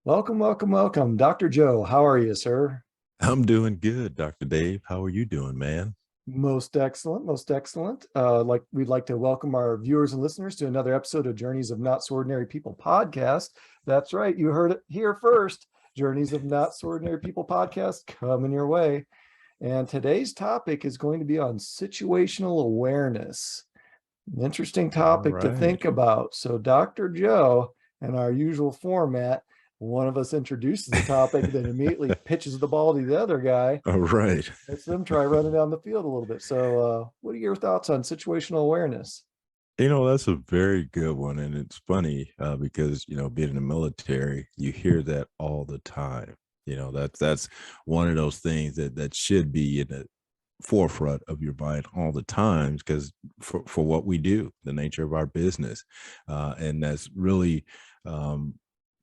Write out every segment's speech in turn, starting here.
Welcome, welcome, welcome. Dr. Joe, how are you, sir? I'm doing good, Dr. Dave. How are you doing, man? Most excellent, most excellent. We'd like to welcome our viewers and listeners to another episode of Journeys of Not So Ordinary People podcast. That's right, you heard it here first. Journeys of Not So Ordinary People podcast coming your way. And today's topic is going to be on situational awareness. An interesting All topic to right. think about. So, Dr. Joe, in our usual format, one of us introduces the topic, then immediately pitches the ball to the other guy, All right. lets them try running down the field a little bit. So, what are your thoughts on situational awareness? That's a very good one. And it's funny because, being in the military, you hear that all the time. That's one of those things that should be in the forefront of your mind all the time because for what we do, the nature of our business. And that's really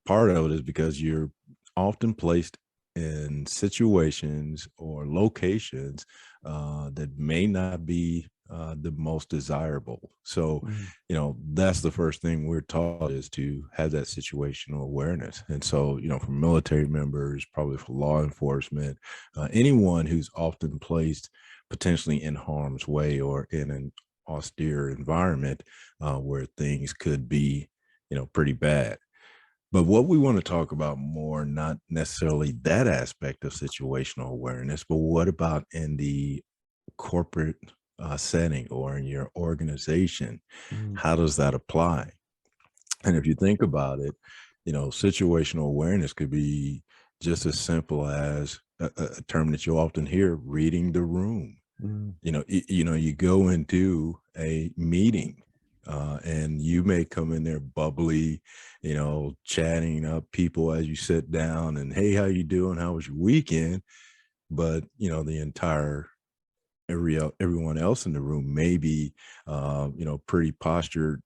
part of it is because you're often placed in situations or locations that may not be the most desirable. So, Mm. that's the first thing we're taught is to have that situational awareness. And so, for military members, probably for law enforcement, anyone who's often placed potentially in harm's way or in an austere environment where things could be, pretty bad. But what we want to talk about more, not necessarily that aspect of situational awareness, but what about in the corporate setting or in your organization? Mm. How does that apply? And if you think about it, situational awareness could be just as simple as a term that you often hear, reading the room. Mm. You go into a meeting and you may come in there bubbly, chatting up people as you sit down and, hey, how you doing? How was your weekend? But the entire everyone else in the room may be pretty postured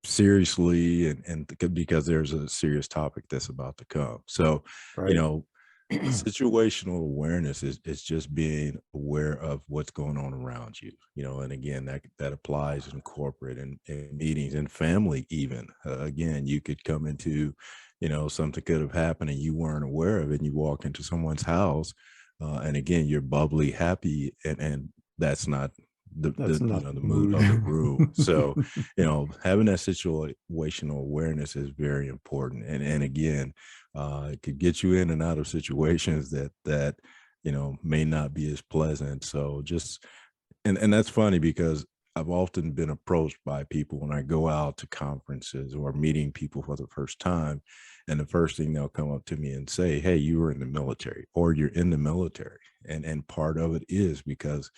seriously and because there's a serious topic that's about to come. So you Right. know situational awareness is just being aware of what's going on around you, and again, that applies in corporate and meetings and family even. Again, you could come into, something could have happened and you weren't aware of it, and you walk into someone's house, and again, you're bubbly happy, and that's not That's not the the mood of the mood. room. So having that situational awareness is very important, and again, it could get you in and out of situations that may not be as pleasant. So just and that's funny because I've often been approached by people when I go out to conferences or meeting people for the first time, and the first thing they'll come up to me and say, "Hey, you were in the military, or you're in the military," and part of it is because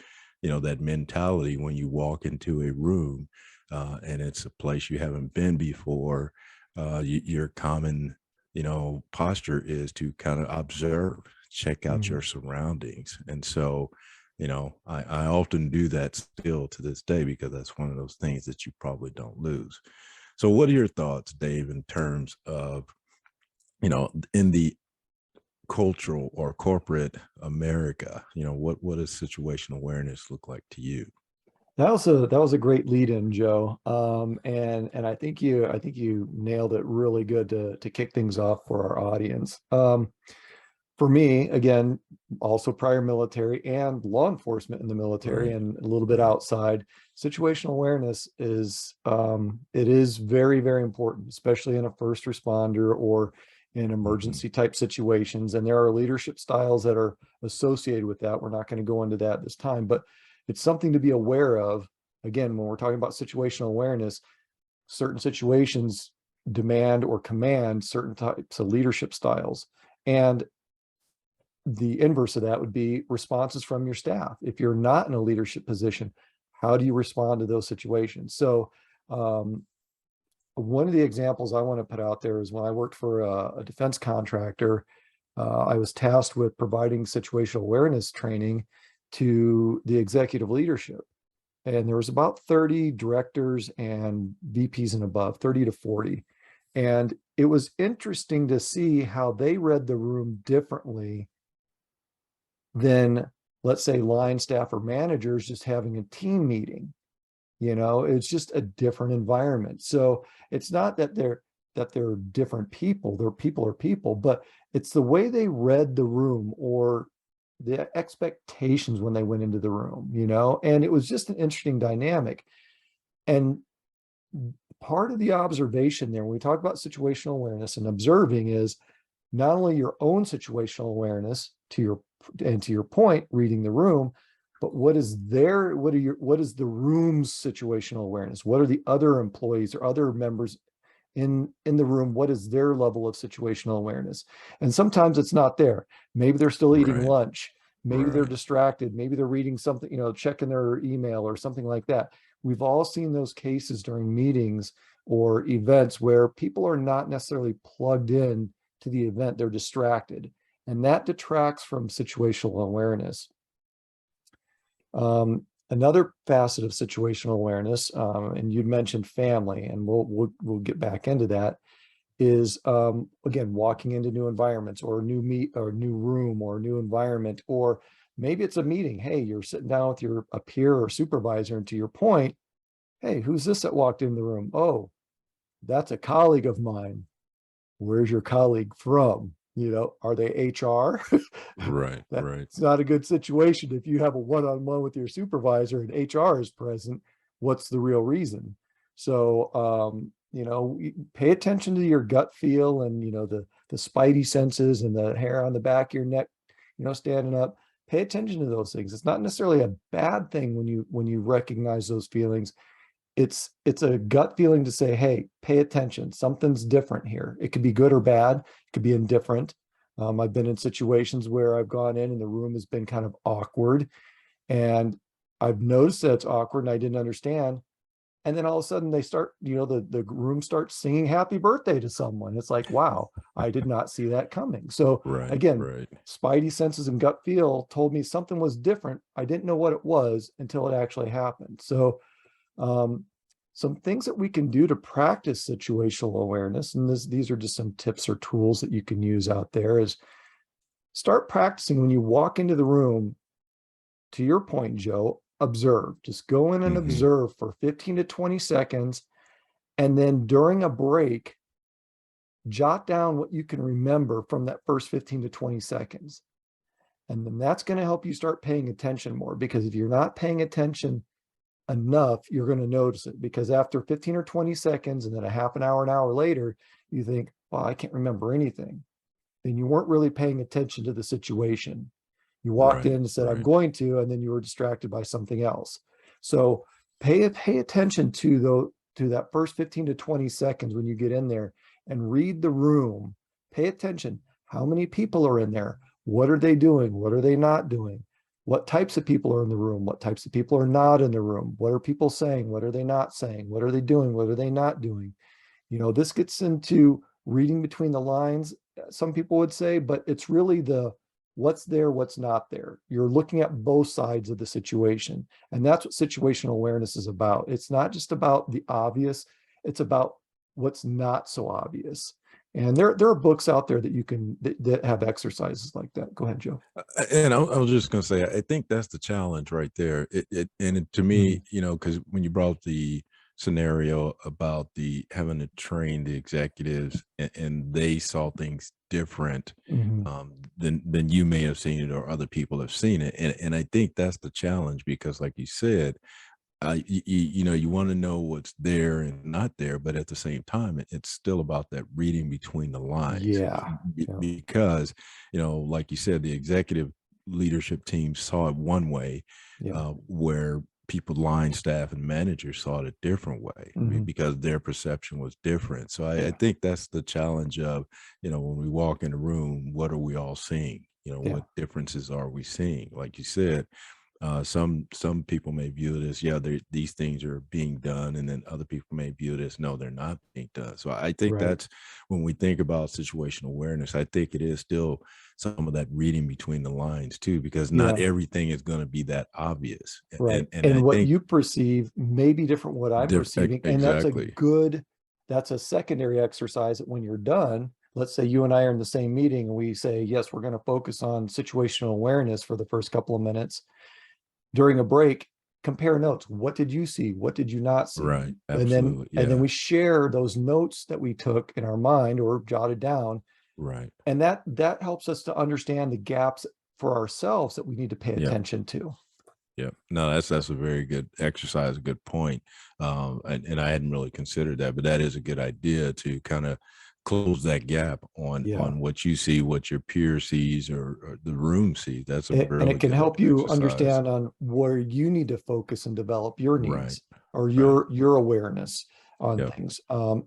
that mentality when you walk into a room and it's a place you haven't been before, your common posture is to kind of observe, check out Mm. your surroundings. And so I often do that still to this day because that's one of those things that you probably don't lose. So what are your thoughts, Dave, in terms of in the cultural or corporate America, what does situational awareness look like to you? That was a great lead in, Joe. And I think you nailed it really good to kick things off for our audience. For me, again, also prior military and law enforcement in the military Right. and a little bit Right. outside, situational awareness is very, very important, especially in a first responder or in Hmm. emergency type situations. And there are leadership styles that are associated with that. We're not going to go into that this time, but it's something to be aware of. Again, when we're talking about situational awareness, certain situations demand or command certain types of leadership styles. And the inverse of that would be responses from your staff. If you're not in a leadership position, how do you respond to those situations? So, one of the examples I want to put out there is when I worked for a defense contractor, I was tasked with providing situational awareness training to the executive leadership. And there was about 30 directors and VPs and above, 30 to 40. And it was interesting to see how they read the room differently than, let's say, line staff or managers just having a team meeting. It's just a different environment. So it's not that that they're different people. They're people are people, but it's the way they read the room or the expectations when they went into the room, and it was just an interesting dynamic. And part of the observation there, when we talk about situational awareness and observing, is not only your own situational awareness to your point, reading the room, but what is the room's situational awareness? What are the other employees or other members in the room? What is their level of situational awareness? And sometimes it's not there. Maybe they're still eating Right. lunch. Maybe they're Right. distracted. Maybe they're reading something, checking their email or something like that. We've all seen those cases during meetings or events where people are not necessarily plugged in to the event. They're distracted, and that detracts from situational awareness. Another facet of situational awareness, and you'd mentioned family, and we'll get back into that, is again, walking into new environments or a new room or a new environment, or maybe it's a meeting. Hey, you're sitting down with a peer or supervisor, and to your point, hey, who's this that walked in the room? Oh, that's a colleague of mine. Where's your colleague from? Are they HR? Right. Right. That's not a good situation. If you have a one-on-one with your supervisor and HR is present, what's the real reason? So, pay attention to your gut feel and, the spidey senses and the hair on the back of your neck, standing up. Pay attention to those things. It's not necessarily a bad thing when you recognize those feelings. It's a gut feeling to say, hey, pay attention. Something's different here. It could be good or bad. It could be indifferent. I've been in situations where I've gone in and the room has been kind of awkward, and I've noticed that it's awkward and I didn't understand. And then all of a sudden they start, the room starts singing happy birthday to someone. It's like, wow, I did not see that coming. So Right. again, Right. spidey senses and gut feel told me something was different. I didn't know what it was until it actually happened. So some things that we can do to practice situational awareness, and these are just some tips or tools that you can use out there, is start practicing when you walk into the room. To your point, Joe, observe. Just go in and Hmm. observe for 15 to 20 seconds. And then during a break, jot down what you can remember from that first 15 to 20 seconds. And then that's going to help you start paying attention more, because if you're not paying attention enough, you're going to notice it, because after 15 or 20 seconds and then a half an hour later, you think, well, I can't remember anything. Then you weren't really paying attention to the situation. You walked in Right. and said, I'm Right. going to, and then you were distracted by something else. So pay attention to that first 15 to 20 seconds when you get in there and read the room. Pay attention. How many people are in there? What are they doing? What are they not doing? What types of people are in the room? What types of people are not in the room? What are people saying? What are they not saying? What are they doing? What are they not doing? This gets into reading between the lines, some people would say, but it's really the what's there, what's not there. You're looking at both sides of the situation. And that's what situational awareness is about. It's not just about the obvious, it's about what's not so obvious. And there are books out there that you can that have exercises like that. Go ahead, Joe. And I was just gonna say, I think that's the challenge right there. To me, Mhm. because when you brought up the scenario about the having to train the executives and they saw things different Mhm. than you may have seen it or other people have seen it, and I think that's the challenge because, like you said, you want to know what's there and not there, but at the same time, it's still about that reading between the lines Yeah. Yeah. because, like you said, the executive leadership team saw it one way, Yeah. where people, line staff, and managers saw it a different way Mhm. because their perception was different. So I Yeah. think that's the challenge of, when we walk in the room, what are we all seeing? Yeah. What differences are we seeing? Like you said, some people may view it as, yeah, these things are being done, and then other people may view it as, no, they're not being done. So I think Right. that's when we think about situational awareness. I think it is still some of that reading between the lines too, because not Yeah. everything is going to be that obvious. Right. And And I what think you perceive may be different what I'm perceiving. And exactly. that's a secondary exercise that when you're done, let's say you and I are in the same meeting and we say, yes, we're going to focus on situational awareness for the first couple of minutes. During a break, compare notes. What did you see? What did you not see? Right. And then Absolutely. and then Yeah. we share those notes that we took in our mind or jotted down, Right. and that helps us to understand the gaps for ourselves that we need to pay Yep. attention to. Yep. No, that's a very good exercise, a good point. And I hadn't really considered that, but that is a good idea to kind of close that gap Yeah. on what you see, what your peer sees, or the room sees. That's a And really it can good help you exercise. understand on where you need to focus and develop your Right. needs or Right. your awareness on Yep. things.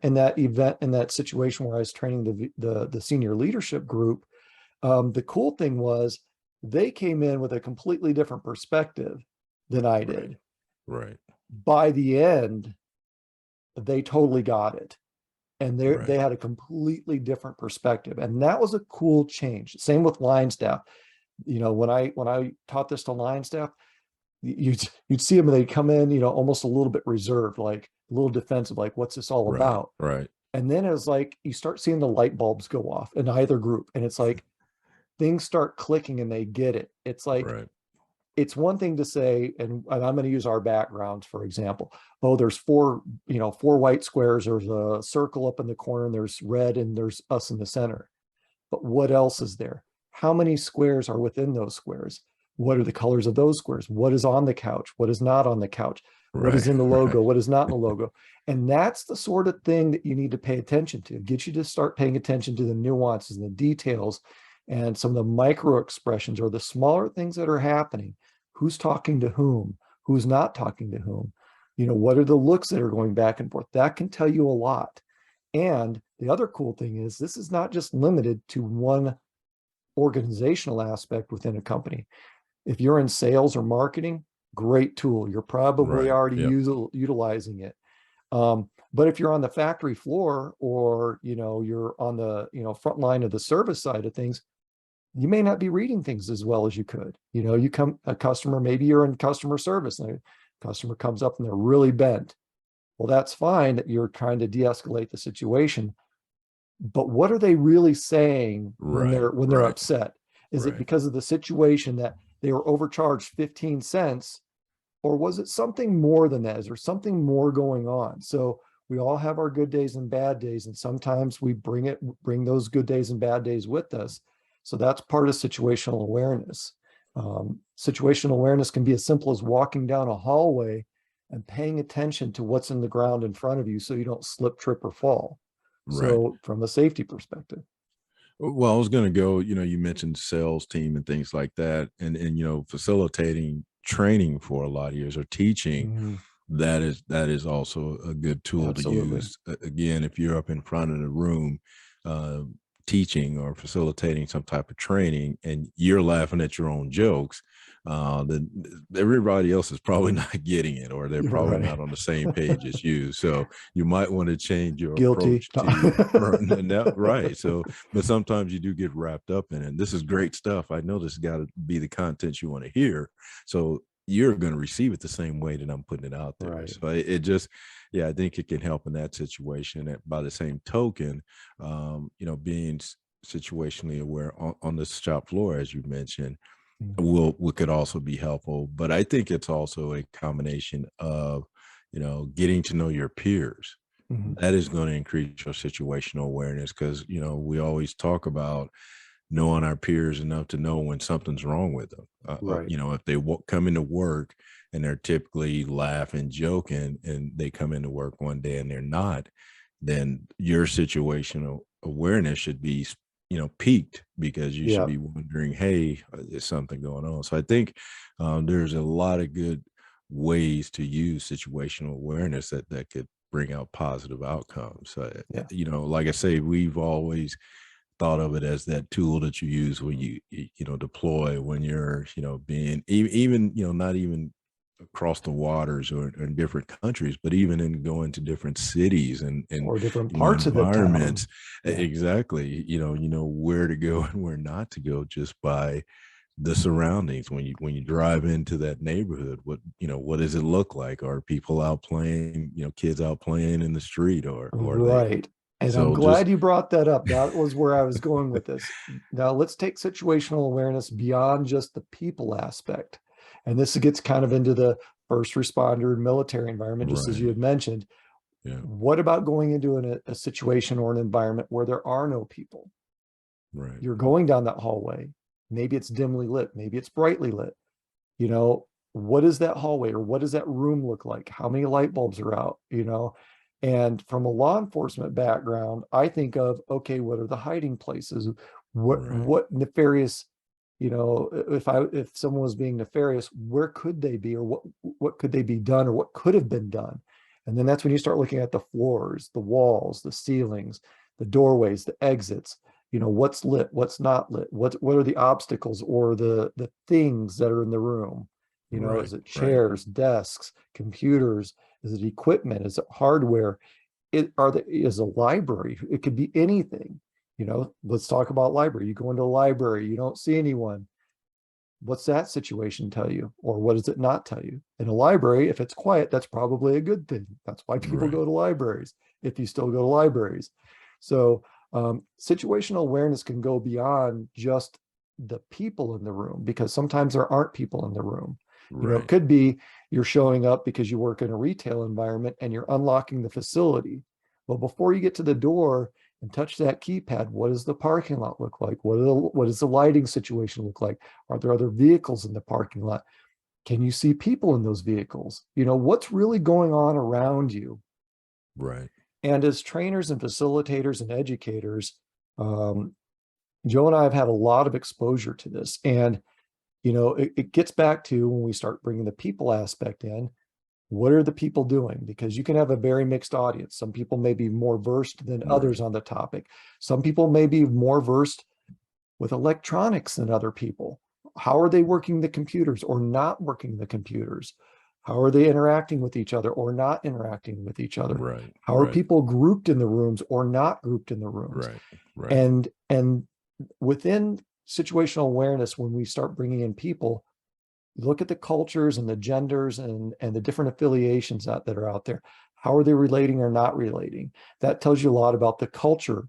In that event, in that situation where I was training the senior leadership group, the cool thing was they came in with a completely different perspective than I Right. did. Right. By the end, they totally got it, and they Right. had a completely different perspective, and that was a cool change. Same with line staff. When I taught this to line staff, you'd see them, and they'd come in, almost a little bit reserved, like a little defensive, like, what's this all Right. about? Right. And then it was like you start seeing the light bulbs go off in either group, and it's like things start clicking and they get it. It's like Right. it's one thing to say, and I'm going to use our backgrounds for example. Oh, there's four white squares. There's a circle up in the corner, and there's red, and there's us in the center. But what else is there? How many squares are within those squares? What are the colors of those squares? What is on the couch? What is not on the couch? What is Right. in the Right. logo? What is not in the logo? And that's the sort of thing that you need to pay attention to. Get you to start paying attention to the nuances and the details and some of the micro expressions or the smaller things that are happening. Who's talking to whom? Who's not talking to whom? What are the looks that are going back and forth? That can tell you a lot. And the other cool thing is this is not just limited to one organizational aspect within a company. If you're in sales or marketing, great tool. You're probably Right. already Yep. utilizing it. But if you're on the factory floor or you're on the front line of the service side of things, you may not be reading things as well as you could. You come a customer, maybe you're in customer service, and a customer comes up and they're really bent. Well, that's fine that you're trying to de-escalate the situation, but what are they really saying when Right. they're Right. upset? Is it Right. because of the situation that they were overcharged 15 cents, or was it something more than that? Is there something more going on? So we all have our good days and bad days, and sometimes we bring those good days and bad days with us. So that's part of situational awareness. Situational awareness can be as simple as walking down a hallway and paying attention to what's in the ground in front of you so you don't slip, trip, or fall. Right. So from a safety perspective. Well, I was going to go, you mentioned sales team and things like that, and facilitating training for a lot of years or teaching, Mhm. that is also a good tool to Absolutely. use. Again, if you're up in front of the room, uh, teaching or facilitating some type of training, and you're laughing at your own jokes, then everybody else is probably not getting it, or they're You're probably right. not on the same page as you. So you might want to change your Guilty. approach to, right. So, but sometimes you do get wrapped up in it. And this is great stuff. I know this has got to be the content you want to hear. So you're going to receive it the same way that I'm putting it out there. Right. So it just, yeah, I think it can help in that situation. And by the same token, being situationally aware on the shop floor, as you mentioned, Mhm. will could also be helpful. But I think it's also a combination of, getting to know your peers. Mhm. That is going to increase your situational awareness because, we always talk about knowing our peers enough to know when something's wrong with them. Right. If they come into work and they're typically laughing, joking, and they come into work one day and they're not, then your situational awareness should be, peaked because you should Yeah. be wondering, hey, is something going on? So I think there's a lot of good ways to use situational awareness that could bring out positive outcomes. Yeah. Like I say, we've always thought of it as that tool that you use when deploy when you're being even not even across the waters or in different countries, but even in going to different cities and Or different parts of the town. environments. Yeah. Exactly, you know where to go and where not to go just by the surroundings. When you drive into that neighborhood, what does it look like? Are people out playing, kids out playing in the street, or are they? Right. And I'm So just glad you brought that up. That was where I was going with this. Now let's take situational awareness beyond just the people aspect. And this gets kind of into the first responder, military environment, just as you Right. had mentioned. Yeah. What about going into a situation or an environment where there are no people? Right. You're going down that hallway. Maybe it's dimly lit, maybe it's brightly lit. You know, what is that hallway or what does that room look like? How many light bulbs are out? And from a law enforcement background, I think of, okay, what are the hiding places? Right. What nefarious, if someone was being nefarious, where could they be, or what could they be done, or what could have been done? And then that's when you start looking at the floors, the walls, the ceilings, the doorways, the exits. What's lit, what's not lit, what are the obstacles or the things that are in the room. Right. Is it Right. chairs, desks, computers? Is it equipment? Is it hardware? Is a library? It could be anything. Let's talk about library. You go into a library, you don't see anyone. What's that situation tell you? Or what does it not tell you? In a library, if it's quiet, that's probably a good thing. That's why people Right. go to libraries, if you still go to libraries. So situational awareness can go beyond just the people in the room, because sometimes there aren't people in the room. It Right. could be you're showing up because you work in a retail environment and you're unlocking the facility. Well, before you get to the door and touch that keypad, what does the parking lot look like? What does the lighting situation look like? Are there other vehicles in the parking lot? Can you see people in those vehicles? What's really going on around you? Right. And as trainers and facilitators and educators, um, Joe and I have had a lot of exposure to this. And, it gets back to when we start bringing the people aspect in. What are the people doing? Because you can have a very mixed audience. Some people may be more versed than others Right. on the topic. Some people may be more versed with electronics than other people. How are they working the computers or not working the computers? How are they interacting with each other or not interacting with each other? Right. How are Right. people grouped in the rooms or not grouped in the rooms? Right. Right. And within situational awareness, when we start bringing in people, look at the cultures and the genders and the different affiliations that are out there. How are they relating or not relating? That tells you a lot about the culture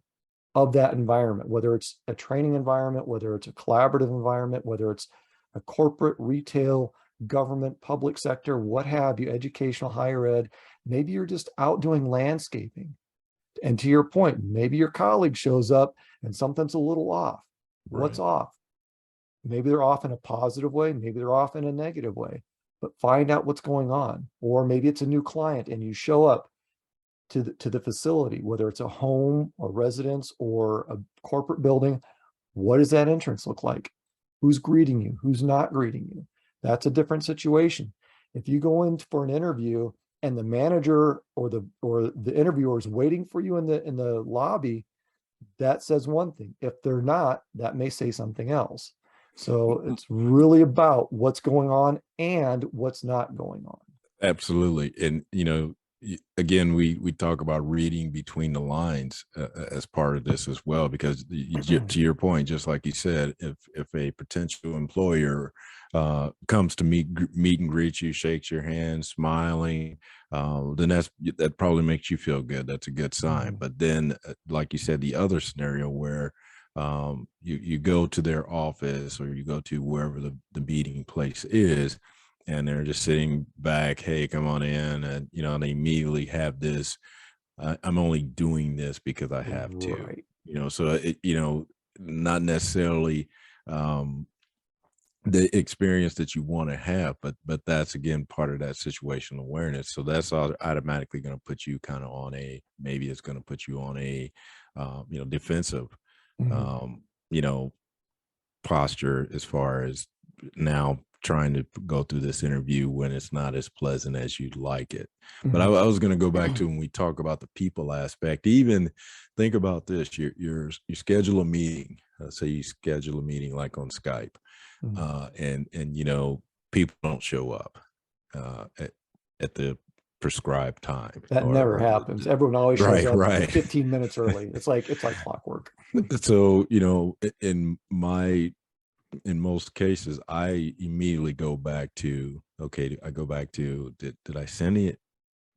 of that environment, whether it's a training environment, whether it's a collaborative environment, whether it's a corporate, retail, government, public sector, what have you, educational, higher ed. Maybe you're just out doing landscaping. And to your point, maybe your colleague shows up and something's a little off. What's Right. off? Maybe they're off in a positive way, maybe they're off in a negative way, but find out what's going on. Or maybe it's a new client and you show up to the facility, whether it's a home or residence or a corporate building. What does that entrance look like? Who's greeting you? Who's not greeting you? That's a different situation. If you go in for an interview and the manager or the interviewer is waiting for you in the lobby, that says one thing. If they're not, that may say something else. So it's really about what's going on and what's not going on. Absolutely. And, again, we talk about reading between the lines as part of this as well, because to your point, just like you said, if a potential employer comes to meet and greet you, shakes your hand, smiling, then that probably makes you feel good. That's a good sign. Mhm. But then, like you said, the other scenario where you go to their office or you go to wherever the meeting place is, and they're just sitting back, hey, come on in, and and they immediately have this, I'm only doing this because I have to, Right. so not necessarily um the experience that you want to have, but that's again part of that situational awareness. So that's automatically going to put you kind of on a, maybe it's going to put you on a defensive Mhm. um you know posture, as far as now trying to go through this interview when it's not as pleasant as you'd like it. But Mhm. I was going to go back to when we talk about the people aspect. Even think about this: you schedule a meeting. Say you schedule a meeting like on Skype, Mhm. and people don't show up at the prescribed time, That never or happens. Everyone always shows right, up right. 15 minutes early. It's like clockwork. So in most cases, I immediately go back to, okay, I go back to, did I send it?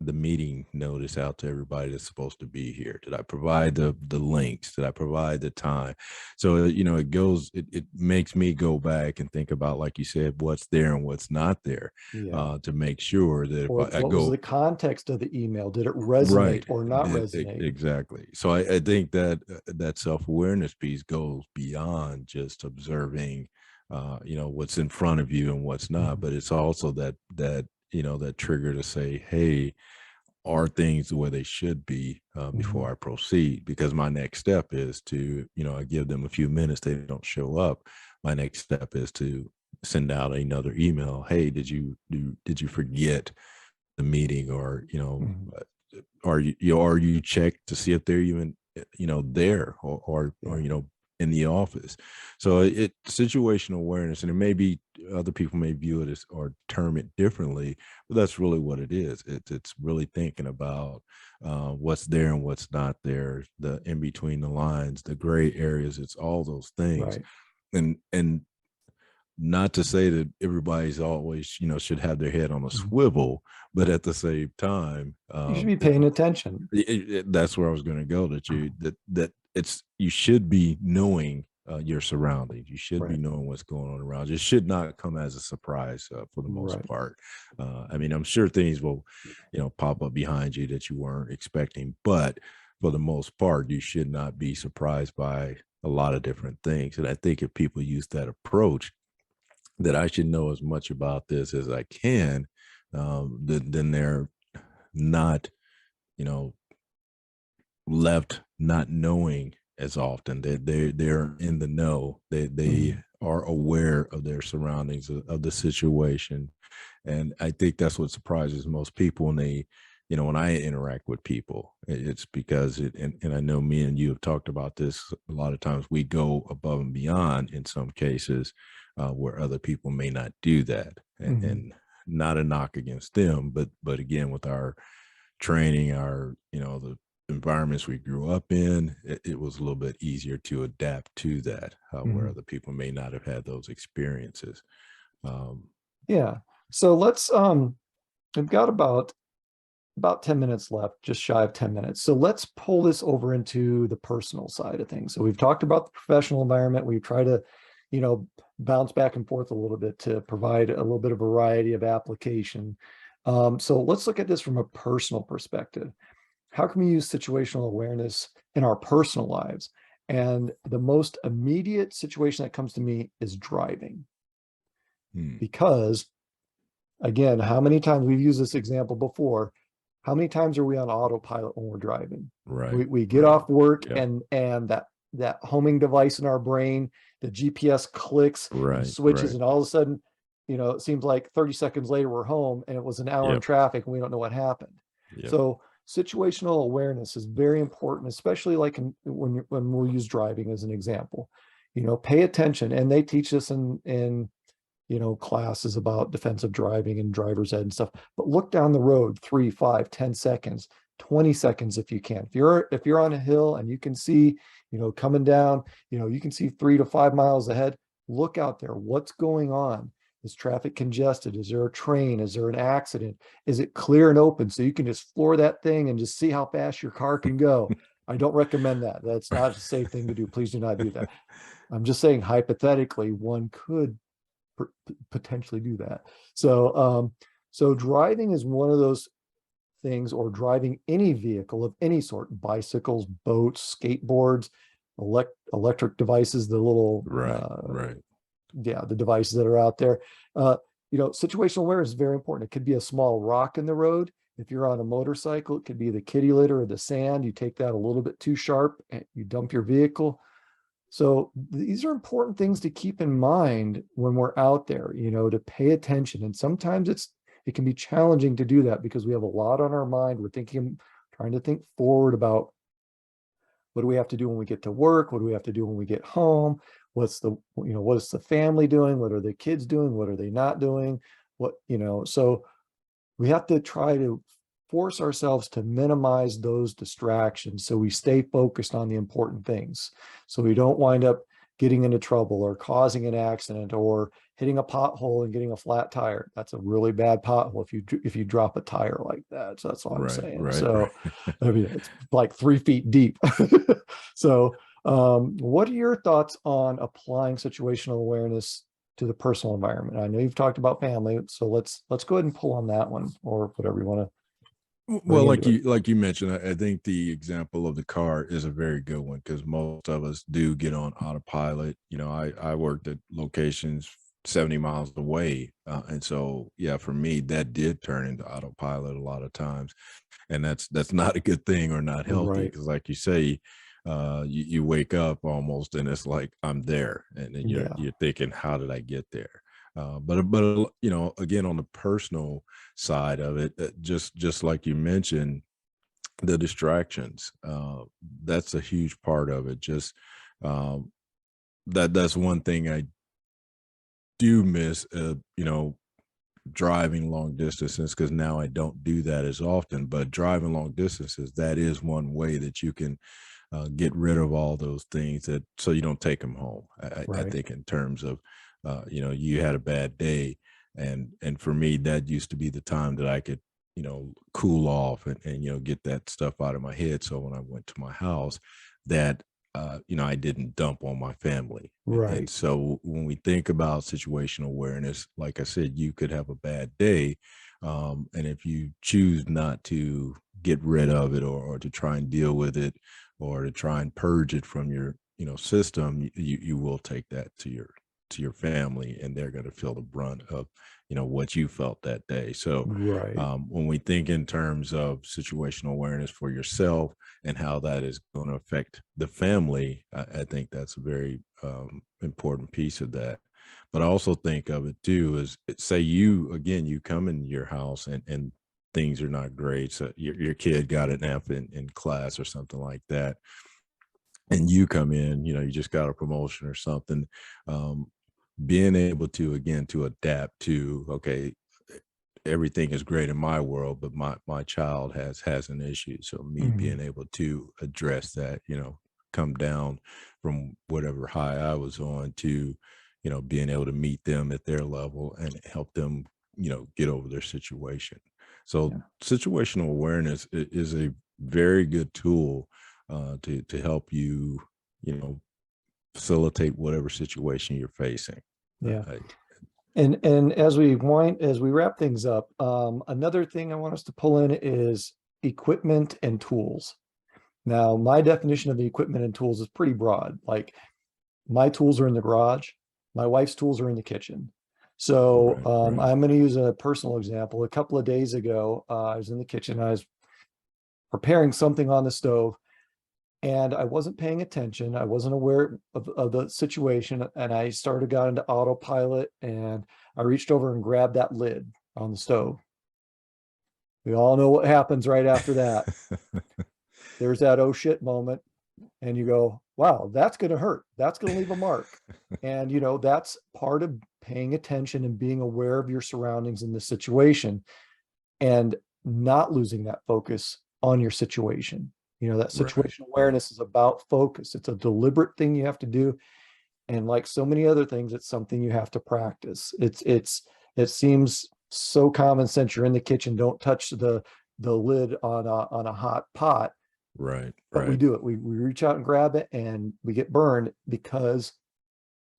the meeting notice out to everybody that's supposed to be here? Did I provide the links? Did I provide the time? So, it makes me go back and think about, like you said, what's there and what's not there, Yeah. to make sure that if Or I what was go the context of the email? Did it resonate right, or not resonate? exactly. So I think that that self-awareness piece goes beyond just observing, what's in front of you and what's not, Mhm. but it's also that trigger to say, hey, are things the way they should be, before Mhm. I proceed? Because my next step is to, I give them a few minutes, they don't show up. My next step is to send out another email. Hey, did you forget the meeting? Or, Mhm. are you checked to see if they're even, there, or Yeah. in the office? So it situational awareness, and it may be other people may view it as or term it differently, but that's really what it is. It's really thinking about, what's there and what's not there, the in between the lines, the gray areas. It's all those things, Right. and not to say that everybody's always, should have their head on a Mhm. swivel, but at the same time, You should be paying attention. that's where I was going to go. You should be knowing, your surroundings. You should be Right. knowing what's going on around you. It should not come as a surprise, for the most Right. part. I mean, I'm sure things will, pop up behind you that you weren't expecting, but for the most part, you should not be surprised by a lot of different things. And I think if people use that approach, that I should know as much about this as I can, then they're not, you know, left not knowing as often. They're in the know. They Mhm. are aware of their surroundings, of the situation. And I think that's what surprises most people when they, when I interact with people. It's because and I know me and you have talked about this a lot of times. We go above and beyond in some cases, where other people may not do that. Mhm. And not a knock against them, but again, with our training, our, the environments we grew up in, it was a little bit easier to adapt to that, where Mhm. other people may not have had those experiences. Um, Yeah. So we've got about 10 minutes left, just shy of 10 minutes. So let's pull this over into the personal side of things. So we've talked about the professional environment. We try to, bounce back and forth a little bit to provide a little bit of variety of application. So let's look at this from a personal perspective. How can we use situational awareness in our personal lives? And the most immediate situation that comes to me is driving, hmm, because again, how many times we've used this example before? How many times are we on autopilot when we're driving? right, We get right. off work, Yep. and that homing device in our brain, the GPS clicks and Right, switches, right. and all of a sudden, it seems like 30 seconds later we're home, and it was an hour in Yep, traffic and we don't know what happened. yep. So situational awareness is very important, especially like when we'll use driving as an example. Pay attention, and they teach this in classes about defensive driving and driver's ed and stuff. But look down the road 3, 5, 10 seconds, 20 seconds if you can. If you're on a hill and you can see, coming down, you can see 3 to 5 miles ahead. Look out there. What's going on? Is traffic congested? Is there a train? Is there an accident? Is it clear and open so you can just floor that thing and just see how fast your car can go? I don't recommend that. That's not a safe thing to do. Please do not do that. I'm just saying hypothetically, one could potentially do that. So driving is one of those things, or driving any vehicle of any sort, bicycles, boats, skateboards, electric devices, the little, Right, right. yeah, the devices that are out there. Situational awareness is very important. It could be a small rock in the road. If you're on a motorcycle, it could be the kitty litter or the sand. You take that a little bit too sharp and you dump your vehicle. So these are important things to keep in mind when we're out there, to pay attention. And sometimes it can be challenging to do that because we have a lot on our mind. We're trying to think forward about, what do we have to do when we get to work? What do we have to do when we get home? What is the family doing? What are the kids doing? What are they not doing? So we have to try to force ourselves to minimize those distractions so we stay focused on the important things, so we don't wind up getting into trouble or causing an accident or hitting a pothole and getting a flat tire. That's a really bad pothole if you drop a tire like that. So that's all I'm Right, saying. right, So right. I mean, it's like 3 feet deep. So what are your thoughts on applying situational awareness to the personal environment? I know you've talked about family, so let's go ahead and pull on that one, or whatever you want to bring Well, into it. like you mentioned, I think the example of the car is a very good one because most of us do get on autopilot. I worked at locations 70 miles away, and so yeah, for me, that did turn into autopilot a lot of times, and that's not a good thing or not healthy Right. because, like you say, you wake up almost and it's like I'm there, and then you're Yeah. you're thinking, how did I get there? But again, on the personal side of it, just like you mentioned, the distractions, that's a huge part of it. Just um, that's one thing I do miss. Driving long distances, because now I don't do that as often. But driving long distances, that is one way that you can get rid of all those things that so you don't take them home. I Right. think in terms of you had a bad day, and for me that used to be the time that I could cool off and get that stuff out of my head. So when I went to my house, that I didn't dump on my family. And Right. so when we think about situational awareness, like I said, you could have a bad day, and if you choose not to get rid of it, or to try and deal with it, or to try and purge it from your system, you will take that to your family, and they're going to feel the brunt of what you felt that day. So Right. when we think in terms of situational awareness for yourself and how that is going to affect the family, I think that's a very important piece of that. But I also think of it too as, say, you come in your house and things are not great. So your kid got an F in class or something like that, and you come in, you just got a promotion or something. Um, Being able to, again, to adapt to, okay, everything is great in my world, but my child has an issue. So me Mhm. being able to address that, come down from whatever high I was on to, being able to meet them at their level and help them, get over their situation. So Yeah. situational awareness is a very good tool to help you, you know, facilitate whatever situation you're facing. Yeah. I And as we wrap things up, another thing I want us to pull in is equipment and tools. Now, my definition of the equipment and tools is pretty broad. Like my tools are in the garage, my wife's tools are in the kitchen. So Right, right. I'm going to use a personal example. A couple of days ago, I was in the kitchen. I was preparing something on the stove, and I wasn't paying attention. I wasn't aware of the situation, and I started got into autopilot, and I reached over and grabbed that lid on the stove. We all know what happens right after that. There's that oh shit moment, and you go, wow, that's going to hurt. That's going to leave a mark. And that's part of paying attention and being aware of your surroundings in the situation, and not losing that focus on your situation. That Right, situational right. awareness is about focus. It's a deliberate thing you have to do. And like so many other things, it's something you have to practice. It seems so common sense. You're in the kitchen, don't touch the lid on a hot pot, Right, but we right. do it. We reach out and grab it, and we get burned because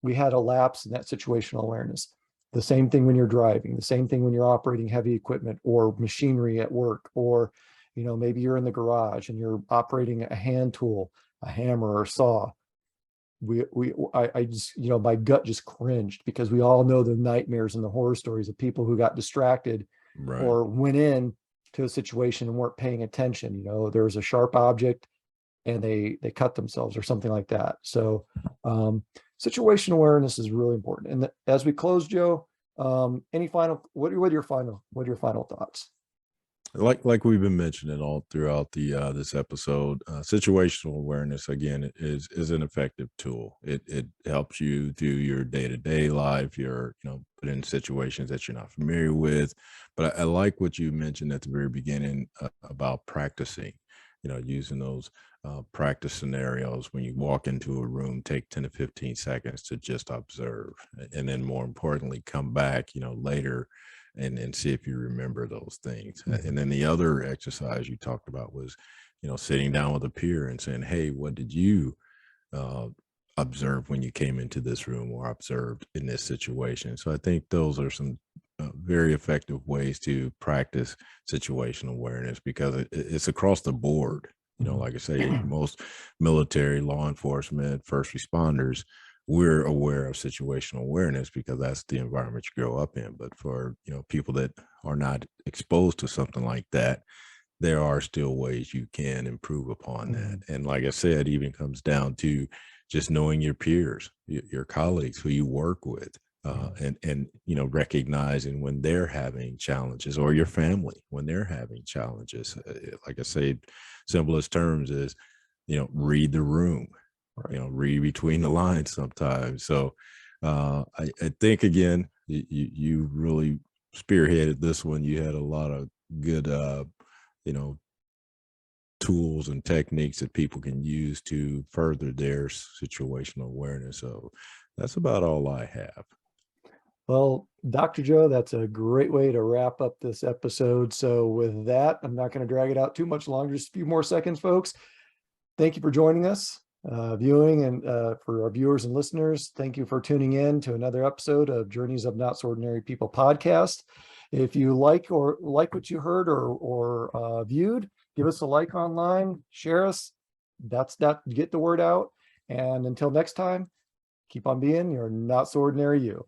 we had a lapse in that situational awareness. The same thing when you're driving, the same thing when you're operating heavy equipment or machinery at work, or maybe you're in the garage and you're operating a hand tool, a hammer or saw. I just, my gut just cringed, because we all know the nightmares and the horror stories of people who got distracted Right. or went in to a situation and weren't paying attention. There was a sharp object and they cut themselves or something like that. So situational awareness is really important. And as we close, Joe, any final, what are your final thoughts? Like we've been mentioning all throughout the this episode, situational awareness, again, is an effective tool. It helps you through your day-to-day life. You're put in situations that you're not familiar with. But I like what you mentioned at the very beginning, about practicing, using those practice scenarios. When you walk into a room, take 10 to 15 seconds to just observe, and then more importantly, come back, later and see if you remember those things. And then the other exercise you talked about was, sitting down with a peer and saying, hey, what did you uh, observe when you came into this room or observed in this situation? So I think those are some very effective ways to practice situational awareness, because it's across the board. Like I say, most military, law enforcement, first responders, we're aware of situational awareness because that's the environment you grow up in. But for, people that are not exposed to something like that, there are still ways you can improve upon that. And like I said, even comes down to just knowing your peers, your colleagues who you work with, and recognizing when they're having challenges, or your family when they're having challenges. Like I say, simplest terms is, read the room, read between the lines sometimes. So I think, again, you really spearheaded this one. You had a lot of good you know, tools and techniques that people can use to further their situational awareness. So that's about all I have. Well, Dr. Joe, that's a great way to wrap up this episode. So with that, I'm not going to drag it out too much longer, just a few more seconds, folks. Thank you for joining us, viewing, and for our viewers and listeners, thank you for tuning in to another episode of Journeys of Not So Ordinary People podcast. If you like what you heard or viewed, give us a like online, share us. That's get the word out. And until next time, keep on being your not so ordinary you.